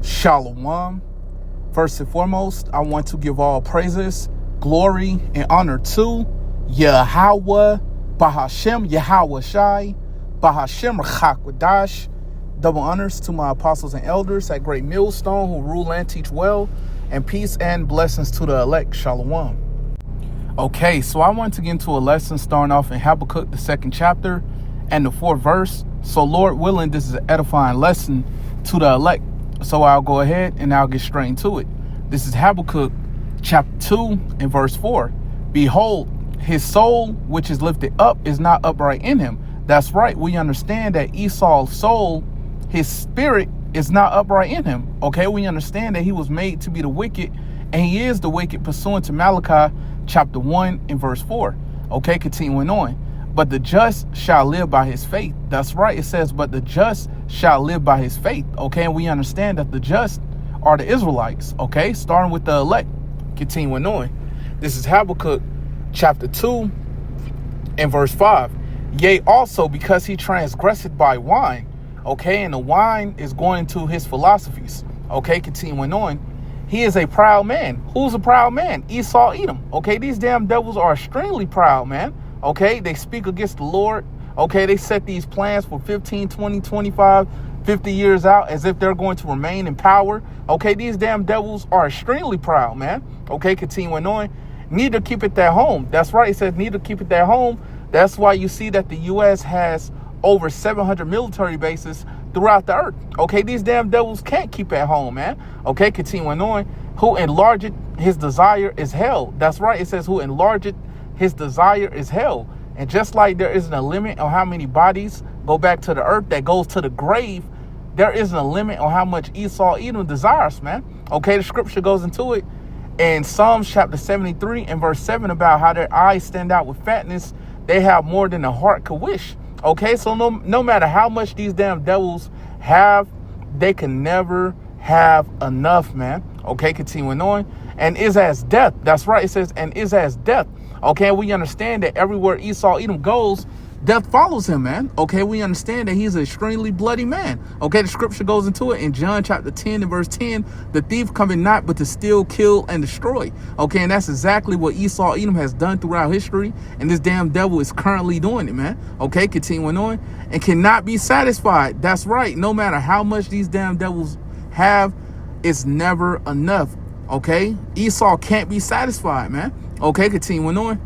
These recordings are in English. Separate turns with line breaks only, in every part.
Shalom. First and foremost, I want to give all praises, glory, and honor to Yahweh, Bahashem, Yahweh Shai, Bahashem Rachakwadash. Double honors to my apostles and elders at Great Millstone who rule and teach well, and peace and blessings to the elect. Shalom. Okay, so I want to get into a lesson starting off in Habakkuk, the 2nd chapter and the 4th verse. So Lord willing, this is an edifying lesson to the elect. So I'll go ahead and I'll get straight into it. This is Habakkuk chapter 2 and verse 4. Behold, his soul, which is lifted up, is not upright in him. That's right. We understand that Esau's soul, his spirit, is not upright in him. Okay, we understand that he was made to be the wicked, and he is the wicked pursuant to Malachi chapter 1 and verse 4. Okay, continuing on. But the just shall live by his faith. That's right. It says, but the just shall live by his faith. Okay, and we understand that the just are the Israelites. Okay, starting with the elect. Continuing on. This is Habakkuk chapter 2 and verse 5. Yea, also because he transgressed by wine. Okay, and the wine is going to his philosophies. Okay, continuing on. He is a proud man. Who's a proud man? Esau, Edom. Okay, these damn devils are extremely proud, man. Okay, they speak against the Lord. Okay, they set these plans for 15, 20, 25, 50 years out as if they're going to remain in power. Okay, these damn devils are extremely proud, man. Okay, continuing on. Neither keep it at home. That's right. It says neither keep it at home. That's why you see that the U.S. has over 700 military bases throughout the earth. Okay, these damn devils can't keep at home, man. Okay, continuing on. Who enlarged his desire is hell. That's right. It says who enlarged his desire is hell. And just like there isn't a limit on how many bodies go back to the earth that goes to the grave, there isn't a limit on how much Esau Edom desires, man. Okay, the scripture goes into it in Psalms chapter 73 and verse 7 about how their eyes stand out with fatness. They have more than the heart could wish. Okay, so no matter how much these damn devils have, they can never have enough, man. Okay, continuing on. And is as death. That's right. It says, and is as death. Okay, we understand that everywhere Esau Edom goes, death follows him, man. Okay, we understand that he's an extremely bloody man. Okay, the scripture goes into it in John chapter 10 and verse 10. The thief cometh not but to steal, kill, and destroy. Okay, and that's exactly what Esau Edom has done throughout history. And this damn devil is currently doing it, man. Okay, continuing on. And cannot be satisfied. That's right. No matter how much these damn devils have, it's never enough. Okay, Esau can't be satisfied, man. Okay, continuing on.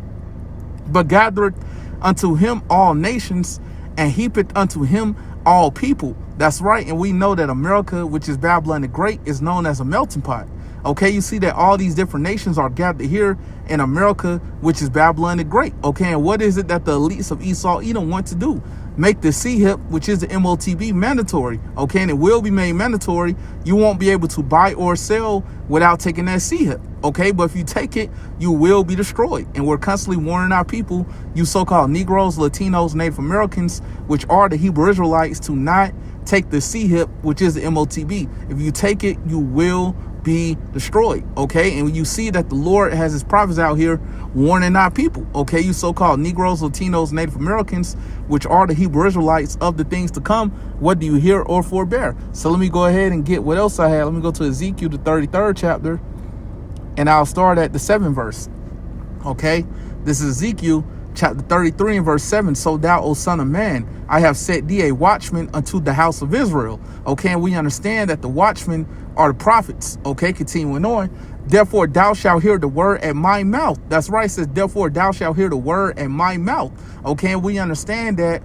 But gathereth unto him all nations, and heapeth unto him all people. That's right. And we know that America, which is Babylon the Great, is known as a melting pot. Okay, you see that all these different nations are gathered here in America, which is Babylon the Great. Okay, and what is it that the elites of Esau Edom want to do? Make the CHIP, which is the MOTB, mandatory. Okay, and it will be made mandatory. You won't be able to buy or sell without taking that CHIP. Okay, but if you take it, you will be destroyed. And we're constantly warning our people, you so-called Negroes, Latinos, Native Americans, which are the Hebrew Israelites, to not take the CHIP, which is the MOTB. If you take it, you will be destroyed. Okay, and you see that the Lord has his prophets out here warning our people. Okay, you so-called Negroes, Latinos, Native Americans, which are the Hebrew Israelites, of the things to come, what do you hear or forbear? So let me go ahead and get what else I had. Let me go to Ezekiel, the 33rd chapter, and I'll start at the 7th verse. Okay, this is Ezekiel chapter 33 and verse 7. So thou, O son of man, I have set thee a watchman unto the house of Israel. Okay, and we understand that the watchmen are the prophets. Okay, continuing on. Therefore thou shalt hear the word at my mouth. That's right. It says, therefore thou shalt hear the word at my mouth. Okay, and we understand that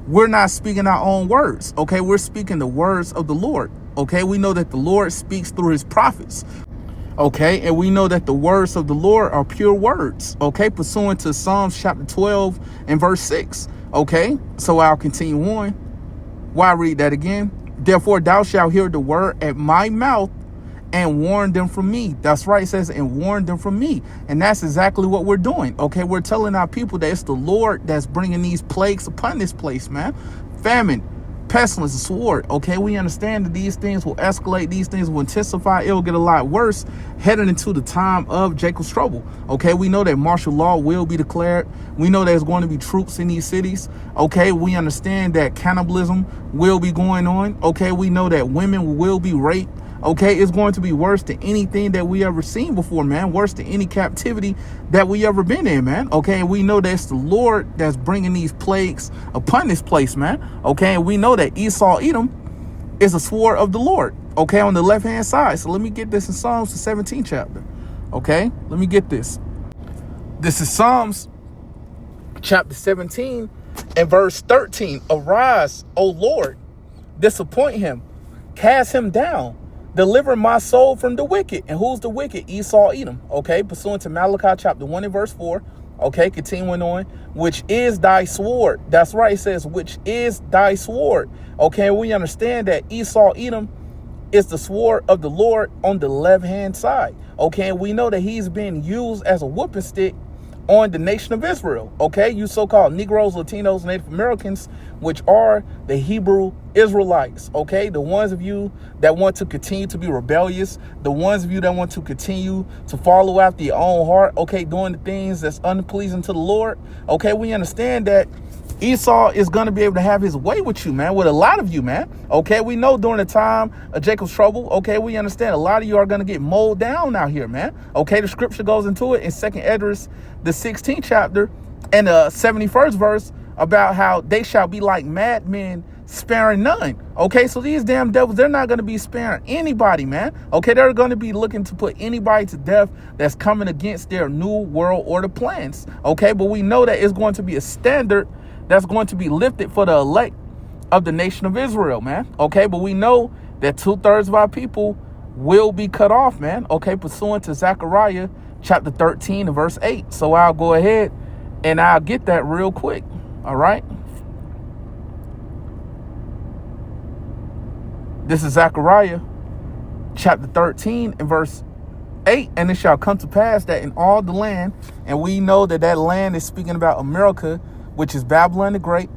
we're not speaking our own words. Okay, we're speaking the words of the Lord. Okay, we know that the Lord speaks through his prophets. Okay, and we know that the words of the Lord are pure words. Okay, pursuant to Psalms chapter 12 and verse 6. Okay, so I'll continue on. Why read that again? Therefore thou shalt hear the word at my mouth and warn them from me. That's right. It says, and warn them from me. And that's exactly what we're doing. Okay, we're telling our people that it's the Lord that's bringing these plagues upon this place, man. Famine, pestilence, a sword. Okay, we understand that these things will escalate, these things will intensify, it will get a lot worse heading into the time of Jacob's trouble. Okay, we know that martial law will be declared. We know there's going to be troops in these cities. Okay, we understand that cannibalism will be going on. Okay, we know that women will be raped. okay, is going to be worse than anything that we ever seen before, man. Worse than any captivity that we ever been in, man. Okay, and we know that it's the Lord that's bringing these plagues upon this place, man. Okay, and we know that Esau, Edom, is a sword of the Lord, okay, on the left-hand side. So let me get this in Psalms, the 17th chapter, okay? Let me get this. This is Psalms chapter 17 and verse 13. Arise, O Lord, disappoint him, cast him down, deliver my soul from the wicked. And who's the wicked? Esau, Edom, okay, pursuant to Malachi chapter 1 and verse 4. Okay, continuing on, which is thy sword. That's right, it says, which is thy sword. Okay, we understand that Esau, Edom, is the sword of the Lord on the left-hand side. Okay, and we know that he's being used as a whooping stick on the nation of Israel. Okay, you so-called Negroes, Latinos, Native Americans, which are the Hebrew Israelites. Okay, the ones of you that want to continue to be rebellious, the ones of you that want to continue to follow after your own heart, okay, doing the things that's unpleasing to the Lord. Okay, we understand that Esau is going to be able to have his way with you, man, with a lot of you, man. Okay, we know during the time of Jacob's trouble, okay, we understand a lot of you are going to get mowed down out here, man. Okay, the scripture goes into it in 2nd Esdras, the 16th chapter and the 71st verse about how they shall be like madmen, sparing none. Okay, so these damn devils, they're not going to be sparing anybody, man. Okay, they're going to be looking to put anybody to death that's coming against their new world order plans. Okay, but we know that it's going to be a standard that's going to be lifted for the elect of the nation of Israel, man. Okay, but we know that 2/3 of our people will be cut off, man. Okay, pursuant to Zechariah chapter 13 and verse 8. So I'll go ahead and I'll get that real quick. All right. This is Zechariah chapter 13 and verse 8. And it shall come to pass that in all the land, and we know that that land is speaking about America, which is Babylon the Great.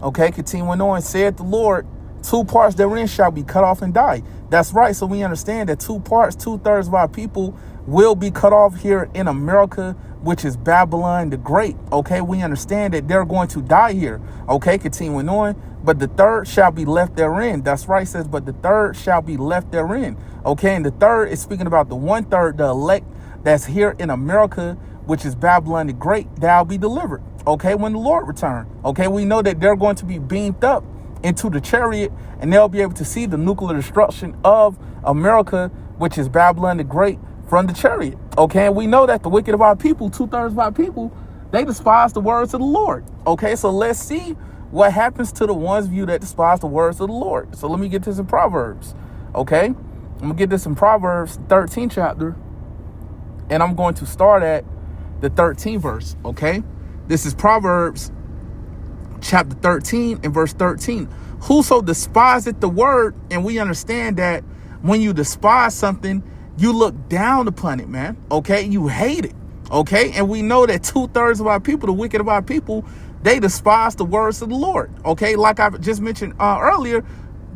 Okay, continuing on, saith the Lord, 2 parts therein shall be cut off and die. That's right. So we understand that 2 parts, 2/3 of our people will be cut off here in America, which is Babylon the Great. Okay, we understand that they're going to die here. Okay, continuing on, but the third shall be left therein. That's right, it says, but the third shall be left therein. Okay, and the third is speaking about the 1/3, the elect that's here in America, which is Babylon the Great, that'll be delivered. Okay, when the Lord return. Okay, we know that they're going to be beamed up into the chariot, and they'll be able to see the nuclear destruction of America, which is Babylon the Great, from the chariot. Okay, and we know that the wicked of our people, 2/3 of our people, they despise the words of the Lord. Okay, so let's see what happens to the ones of you that despise the words of the Lord. So let me get this in Proverbs. Okay, I'm gonna get this in Proverbs 13th chapter, and I'm going to start at the 13th verse. Okay, this is Proverbs chapter 13 and verse 13. Whoso despiseth the word, and we understand that when you despise something, you look down upon it, man. Okay, you hate it. Okay, and we know that 2/3 of our people, the wicked of our people, they despise the words of the Lord. Okay, like I just mentioned earlier,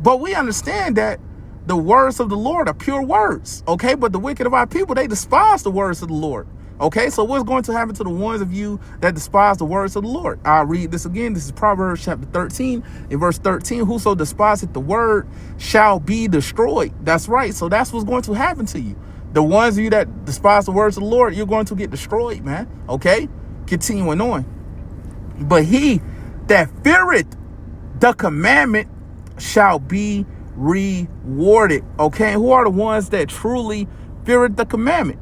but we understand that the words of the Lord are pure words. Okay, but the wicked of our people, they despise the words of the Lord. Okay, so what's going to happen to the ones of you that despise the words of the Lord? I'll read this again. This is Proverbs chapter 13 in verse 13. Whoso despiseth the word shall be destroyed. That's right. So that's what's going to happen to you. The ones of you that despise the words of the Lord, you're going to get destroyed, man. Okay, continuing on. But he that feareth the commandment shall be rewarded. Okay, who are the ones that truly feareth the commandment?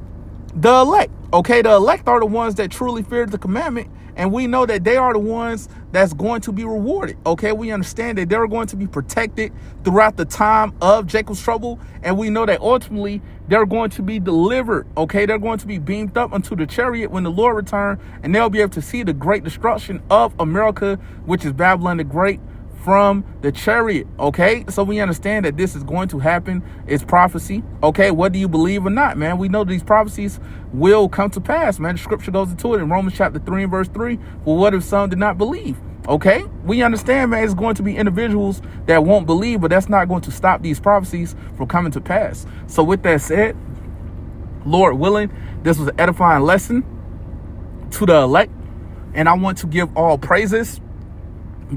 The elect. Okay, the elect are the ones that truly fear the commandment, and we know that they are the ones that's going to be rewarded. Okay, we understand that they're going to be protected throughout the time of Jacob's trouble, and we know that ultimately they're going to be delivered. Okay, they're going to be beamed up unto the chariot when the Lord returns, and they'll be able to see the great destruction of America, which is Babylon the Great, from the chariot. Okay, so we understand that this is going to happen. It's prophecy. Okay, whether you believe or not, man, we know these prophecies will come to pass, man. The scripture goes into it in Romans chapter 3 and verse 3. For what if some did not believe? Okay, we understand, man, it's going to be individuals that won't believe, but that's not going to stop these prophecies from coming to pass. So with that said, Lord willing, this was an edifying lesson to the elect, and I want to give all praises,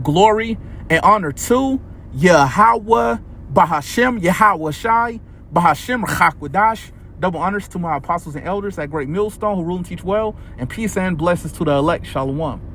glory, and honor to Yahweh Bahashem, Yahweh Shai, Bahashem Chakwadash. Double honors to my apostles and elders at Great Millstone who rule and teach well. And peace and blessings to the elect. Shalom.